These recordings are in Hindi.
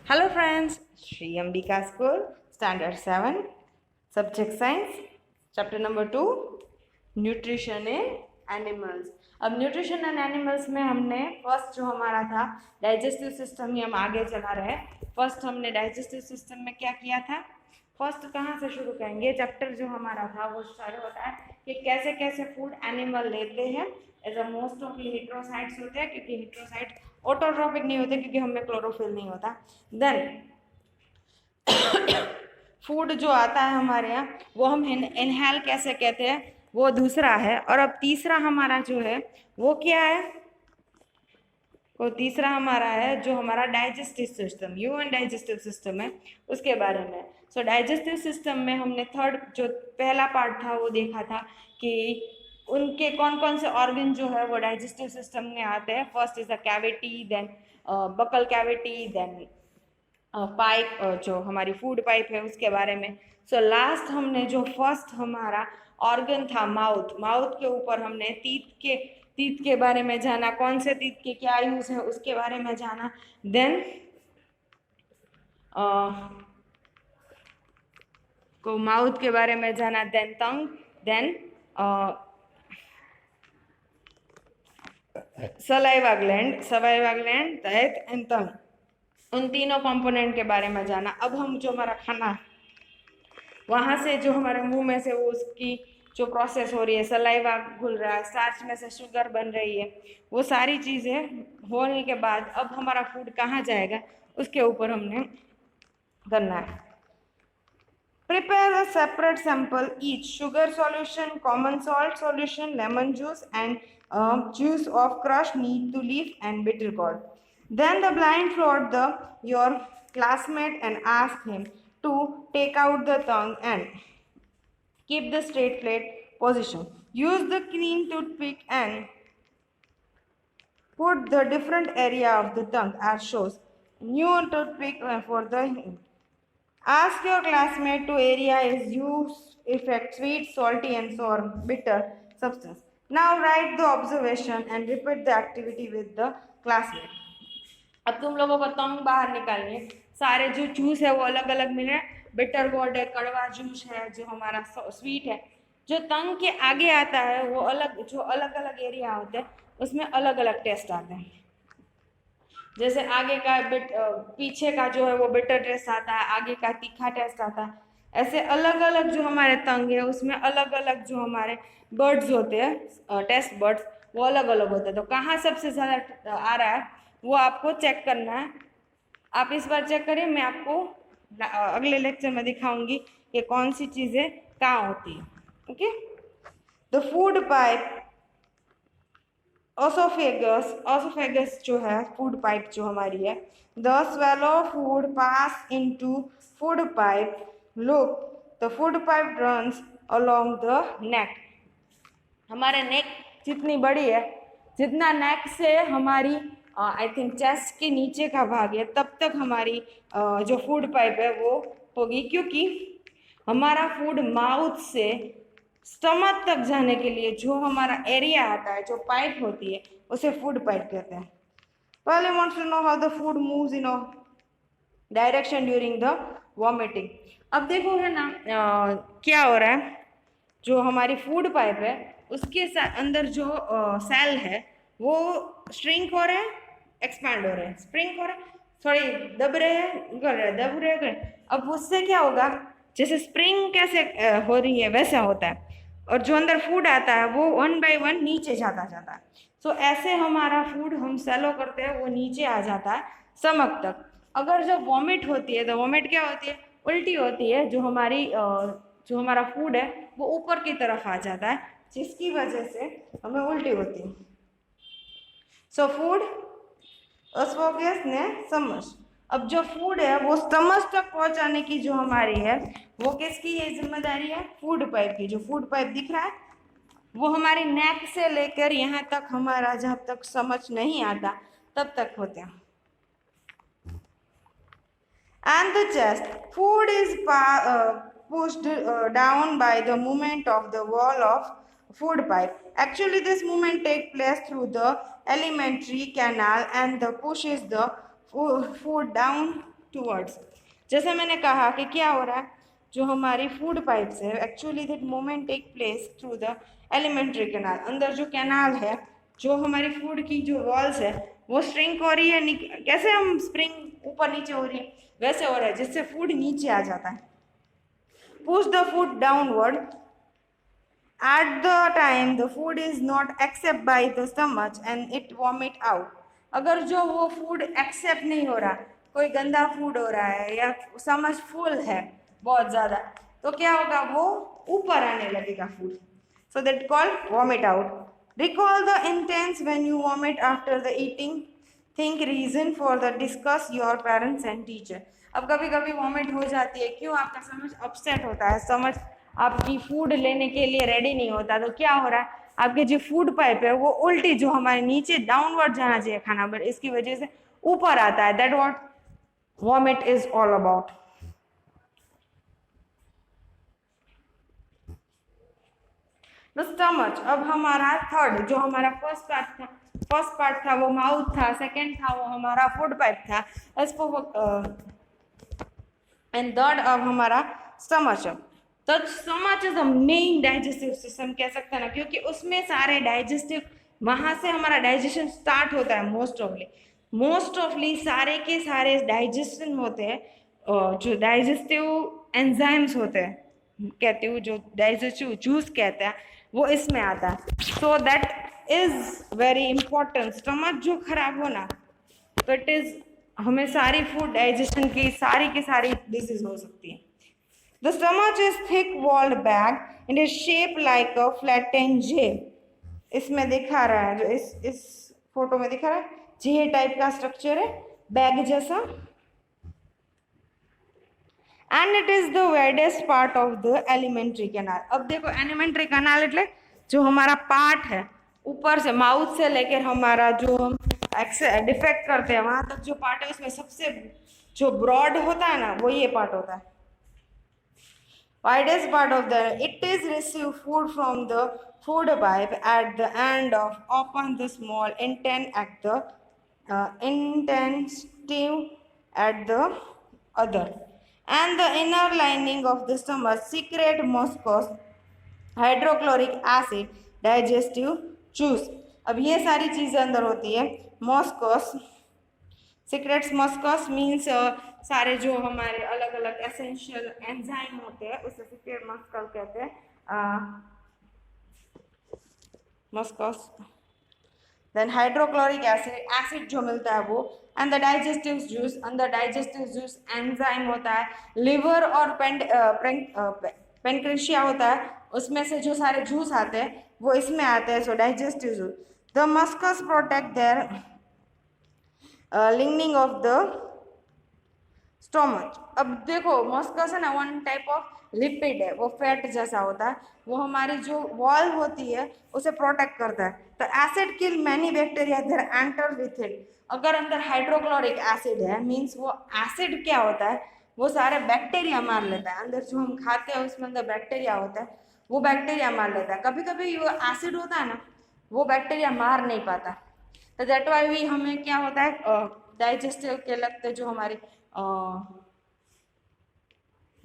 Hello friends, Sri Ambika School, Standard 7, Subject Science, Chapter number 2, Nutrition in Animals। अब न्यूट्रिशन एंड एनिमल्स में हमने फर्स्ट जो हमारा था डाइजेस्टिव सिस्टम ही हम आगे चला रहे हैं। फर्स्ट हमने डाइजेस्टिव सिस्टम में क्या किया था, फर्स्ट कहाँ से शुरू करेंगे, चैप्टर जो हमारा था वो स्टार्ट होता है कि कैसे कैसे फूड एनिमल लेते हैं। एज अ मोस्ट ऑफ हेट्रोसाइट्स होते हैं, क्योंकि हेट्रोसाइट ऑटोट्रॉपिक नहीं होते क्योंकि हमें क्लोरोफिल नहीं होता। देन फूड जो आता है हमारे यहाँ वो हम इनहेल कैसे कहते हैं, वो दूसरा है। और अब तीसरा हमारा जो है वो क्या है, वो तीसरा हमारा है जो हमारा digestive system, human digestive system है, उसके बारे में। सो डाइजेस्टिव सिस्टम में हमने थर्ड जो पहला पार्ट था वो देखा था कि उनके कौन कौन से ऑर्गन जो है वो डाइजेस्टिव सिस्टम में आते हैं। First is a cavity, then buccal cavity, then pipe, जो हमारी फूड पाइप है उसके बारे में। सो लास्ट हमने जो फर्स्ट हमारा ऑर्गन था माउथ, माउथ के ऊपर हमने तीत के बारे में जाना, कौन से तीत के क्या यूज है उसके बारे में जाना। देन को माउथ के बारे में जाना, then tongue, then saliva gland, that and tongue, उन तीनों कंपोनेंट के बारे में जाना। अब हम जो हमारा खाना वहाँ से जो हमारे मुंह में से वो उसकी जो प्रोसेस हो रही है, सलाइवा घुल रहा है, स्टार्च में से शुगर बन रही है, वो सारी चीज़ें होने के बाद अब हमारा फूड कहाँ जाएगा उसके ऊपर हमने करना है। Prepare a separate sample each: sugar solution, common salt solution, lemon juice, and juice of crushed neem to leaf and bitter gourd. Then the blindfold your classmate and ask him to take out the tongue and keep the straight plate position. Use the clean toothpick and put the different area of the tongue as shows. New toothpick for the ask your classmate to area is use effect sweet, salty, and sour, bitter substance. Now write the observation and repeat the activity with the classmate. अब तुम लोगों को तंग बाहर निकालनी है, सारे जो जूस है वो अलग अलग मिले, बिटर गोर्ड है, कड़वा जूस है, जो हमारा स्वीट है। जो तंग के आगे आता है वो अलग, जो अलग अलग एरिया होते हैं उसमें अलग अलग टेस्ट आते हैं। जैसे आगे का पीछे का जो है वो बिटर टेस्ट आता है, आगे का तीखा टेस्ट आता है। ऐसे अलग अलग जो हमारे तंग है उसमें अलग अलग जो हमारे बर्ड्स होते हैं, टेस्ट बर्ड्स, वो अलग अलग होते हैं। तो कहाँ सबसे ज़्यादा आ रहा है वो आपको चेक करना है। आप इस बार चेक करिए, मैं आपको अगले लेक्चर में दिखाऊंगी कि कौन सी चीज़ें कहाँ होती है। Okay, the food pipe, oesophagus जो है फूड पाइप जो हमारी है। The swallow food pass into food pipe, look the food pipe runs along the neck. हमारे नेक जितनी बड़ी है, जितना नेक से हमारी आई थिंक चेस्ट के नीचे का भाग है तब तक हमारी जो फूड पाइप है वो होगी, क्योंकि हमारा फूड माउथ से स्टमक तक जाने के लिए जो हमारा एरिया आता है, जो पाइप होती है, उसे फूड पाइप कहते हैं। पहले wants to know how the food moves in a direction during the vomiting. अब देखो है ना, क्या हो रहा है, जो हमारी फूड पाइप है उसके अंदर जो सेल है वो श्रिंक हो रहे हैं, एक्सपैंड हो रहे हैं, स्प्रिंग हो रहे हैं, सॉरी दब रहे हैं, निकल रहे हैं, दब रहे हैं। अब उससे क्या होगा, जैसे स्प्रिंग कैसे हो रही है वैसा होता है, और जो अंदर फूड आता है वो वन बाय वन नीचे जाता जाता है। सो ऐसे हमारा फूड हम सेलो करते हैं, वो नीचे आ जाता है स्टमक तक। अगर जब वॉमिट होती है तो वॉमिट क्या होती है, उल्टी होती है। जो जो हमारा फूड है वो ऊपर की तरफ आ जाता है, जिसकी वजह से हमें उल्टी होती है। सो फूड एसोफेगस ने समझ, अब जो फूड है वो स्टमक तक पहुंचाने की जो हमारी है वो किसकी है जिम्मेदारी है, फूड पाइप की। जो फूड पाइप दिख रहा है वो हमारी नेक से लेकर यहाँ तक हमारा जब तक समझ नहीं आता तब तक होते हैं। And the chest, food is pushed down by the movement of the wall of food pipe. Actually, this movement takes place through the alimentary canal and the pushes the food down towards. जैसे मैंने कहा कि क्या हो रहा है, जो हमारी फूड पाइप्स है actually that movement take place through the alimentary canal. अंदर जो कैनाल है, जो हमारी फूड की जो वॉल्स है वो श्रिंक हो रही है। कैसे हम स्प्रिंग ऊपर नीचे हो रही है वैसे हो रहा है, जिससे फूड नीचे आ जाता है। Push the food downward at the time the food is not accepted by the stomach and it vomit out। अगर जो वो फूड एक्सेप्ट नहीं हो रहा, कोई गंदा फूड हो रहा है या समझ फुल है बहुत ज़्यादा, तो क्या होगा, वो ऊपर आने लगेगा food. So that called vomit out. Recall the intense when you vomit after the eating, think reason for the discuss your parents and teacher. अब कभी कभी वॉमिट हो जाती है, क्यों, आपका समझ अपसेट होता है, समझ आपकी फूड लेने के लिए रेडी नहीं होता, तो क्या हो रहा है, आपके जो फूड पाइप है वो उल्टी, जो हमारे नीचे डाउनवर्ड जाना चाहिए खाना, बट इसकी वजह से ऊपर आता है। That what vomit is all about. The stomach. अब हमारा थर्ड, जो हमारा फर्स्ट पार्ट था वो माउथ था, सेकेंड था वो हमारा फूड पाइप था, एंड थर्ड अब हमारा स्टमच। तो stomach is the main digestive system कह सकते हैं ना, क्योंकि उसमें सारे डाइजेस्टिव, वहां से हमारा डाइजेशन स्टार्ट होता है। मोस्ट ऑफली सारे के सारे डाइजेशन होते हैं, जो डाइजेस्टिव एंजाइम्स होते हैं, कहते हो जो डाइजेस्टिव जूस कहते हैं, वो इसमें आता है। So that is very important. Stomach जो खराब हो ना, तो इट इज, हमें सारी फूड डाइजेशन की सारी डिजीज हो सकती है। The stomach is thick-walled bag and is shaped like a flattened J। इसमें दिखा रहा है, जो इस फोटो में दिखा रहा है, जे टाइप का स्ट्रक्चर है, बैग जैसा। And it is the widest part of the alimentary canal. अब देखो, एलिमेंट्री कैनाल એટલે जो हमारा पार्ट है, ऊपर से माउथ से लेकर हमारा जो हम डिफेक्ट करते हैं वहां तक जो पार्ट है, उसमें सबसे जो ब्रॉड होता है ना, वो ये पार्ट होता है, widest part of the, it is receive food from the food pipe at the end of open the small intent at the intestine at the other, and the inner lining of the stomach secrete mucus, hydrochloric acid, digestive juice. अब ये सारी चीज़ें अंदर होती है। मॉस्कस सीक्रेट्स, मॉस्कस मीन्स सारे जो हमारे अलग अलग एसेंशियल एंजाइम होते हैं उसे सीक्रेट मॉस्कस कहते हैं, मॉस्कस। देन हाइड्रोक्लोरिक एसिड जो मिलता है वो, एंड द डाइजेस्टिव जूस। अंदर डाइजेस्टिव जूस एंजाइम होता है। लिवर और पेनक्रेशिया होता है, उसमें से जो सारे जूस आते हैं वो इसमें आते हैं। So digestive juice, the mucus protect their lining of the stomach. अब देखो, मस्कस है ना, वन टाइप ऑफ लिपिड है, वो फैट जैसा होता है, वो हमारी जो वॉल होती है उसे प्रोटेक्ट करता है। तो acid kill many bacteria there enter with it. अगर अंदर हाइड्रोक्लोरिक एसिड है, मीन्स वो एसिड क्या होता है, वो सारे बैक्टीरिया मार लेता है। अंदर जो हम खाते हैं उसमें अंदर बैक्टीरिया होता है, वो बैक्टीरिया मार लेता है। कभी कभी वो एसिड होता है ना, वो बैक्टीरिया मार नहीं पाता। तो दैट वाई भी हमें क्या होता है, डाइजेस्टिव के लगते जो हमारी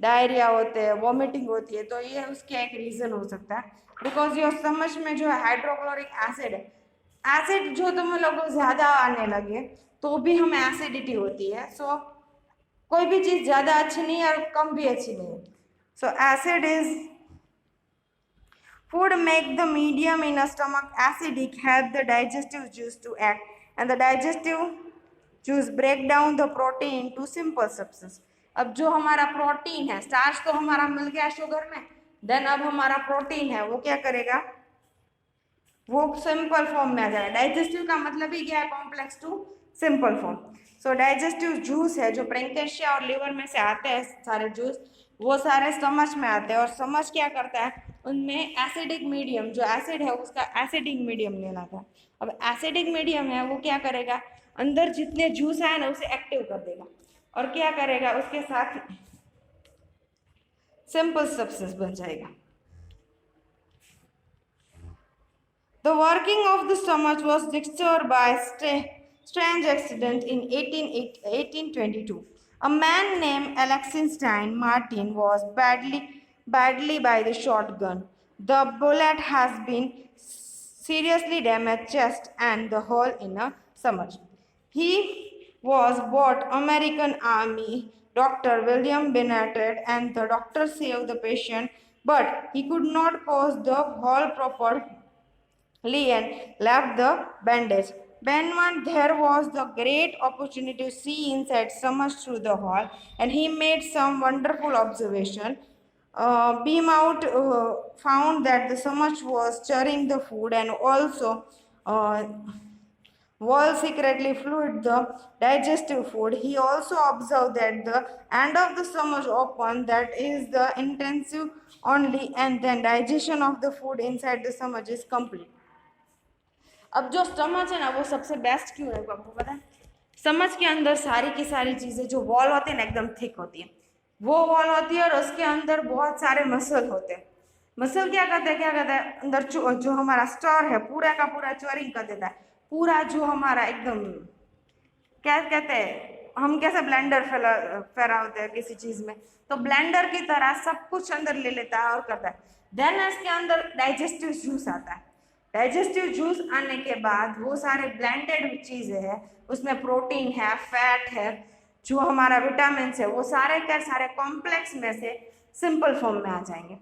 डायरिया होते हैं, वॉमिटिंग होती है, तो ये उसका एक रीज़न हो सकता है। बिकॉज ये समझ में जो है हाइड्रोक्लोरिक एसिड है, एसिड जो तुम लोगों को ज़्यादा आने लगे तो भी हमें एसिडिटी होती है। सो कोई भी चीज़ ज़्यादा अच्छी नहीं है और कम भी अच्छी नहीं है। सो acid is food make the medium in a stomach acidic, help the digestive juice to act, and the digestive juice break down the protein into simple substance। अब जो हमारा प्रोटीन है, स्टार्च तो हमारा मिल गया शुगर में, देन अब हमारा प्रोटीन है वो क्या करेगा, वो सिंपल फॉर्म में आ जाएगा। डाइजेस्टिव का मतलब ही क्या है, complex to simple form. So digestive juice है जो पेनक्रेशिया और लिवर में से आते हैं सारे जूस, वो सारे स्टमच में आते हैं। और स्टमच क्या करता है, उनमें एसिडिक मीडियम, जो एसिड है उसका एसिडिक मीडियम लेना था। अब एसिडिक मीडियम है वो क्या करेगा, अंदर जितने जूस आए ना उसे एक्टिव कर देगा, और क्या करेगा, उसके साथ सिंपल सब्सटेंस बन जाएगा। The working of the stomach was disturbed by strange accident in 1822। A man named Alexinstein Martin was badly by the shotgun. The bullet has been seriously damaged chest and the hole in a stomach. He was bought American Army Dr. William Bennett and the doctor saved the patient, but he could not cause the hole properly and left the bandage. When there was the great opportunity to see inside stomach through the hole, and he made some wonderful observation. Beamout found that the stomach was churning the food and also uh, was secretly fluid the digestive food. He also observed that the end of the stomach open, that is the intensive only, and then digestion of the food inside the stomach is complete. अब जो स्टमच है ना वो सबसे बेस्ट क्यों है आपको पता है? स्टमच के अंदर सारी की सारी चीज़ें जो वॉल होती है ना एकदम थिक होती है, वो वॉल होती है और उसके अंदर बहुत सारे मसल होते हैं. मसल क्या करते हैं अंदर जो हमारा स्टोर है पूरा का पूरा च्योरिंग कर देता है. पूरा जो हमारा एकदम क्या कहते हैं, हम कैसे ब्लेंडर फैलाते हैं किसी चीज़ में, तो ब्लेंडर की तरह सब कुछ अंदर ले लेता है और करता है. देन इसके अंदर डाइजेस्टिव जूस आता है. डाइजेस्टिव जूस आने के बाद वो सारे ब्लेंडेड चीज़ें हैं, उसमें प्रोटीन है, फैट है, जो हमारा विटामिन है, वो सारे के सारे कॉम्प्लेक्स में से सिंपल फॉर्म में आ जाएंगे.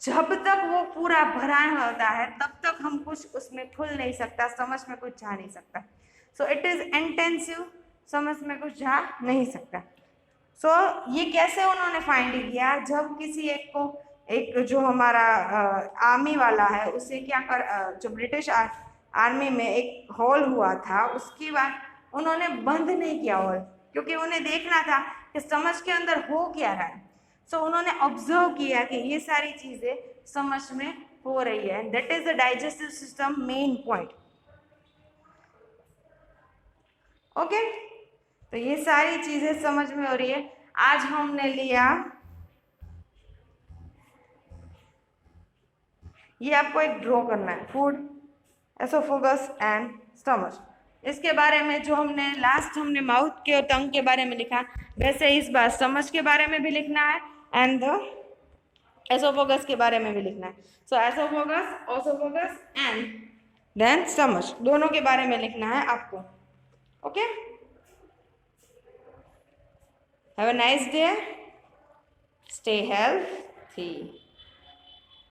जब तक वो पूरा भरा होता है तब तक हम कुछ उसमें खुल नहीं सकता, समझ में कुछ जा नहीं सकता. सो इट इज़ इंटेंसिव, समझ में कुछ जा नहीं सकता. सो ये कैसे उन्होंने फाइंड किया? जब किसी एक को, एक जो हमारा आर्मी वाला है उसे क्या कर, जो ब्रिटिश आर्मी में एक हॉल हुआ था, उसके बाद उन्होंने बंद नहीं किया हॉल, क्योंकि उन्हें देखना था कि समझ के अंदर हो क्या रहा है. सो उन्होंने ऑब्जर्व किया कि ये सारी चीज़ें समझ में हो रही है. That is the digestive system main point. Okay, तो ये सारी चीज़ें समझ में हो रही है. आज हमने लिया, ये आपको एक ड्रॉ करना है, फूड, एसोफेगस एंड स्टमच. इसके बारे में जो हमने लास्ट हमने माउथ के और टंग के बारे में लिखा, वैसे इस बार स्टमच के बारे में भी लिखना है एंड द एसोफेगस के बारे में भी लिखना है. So esophagus, oesophagus and then stomach, दोनों के बारे में लिखना है आपको. Okay, have a nice day, stay healthy.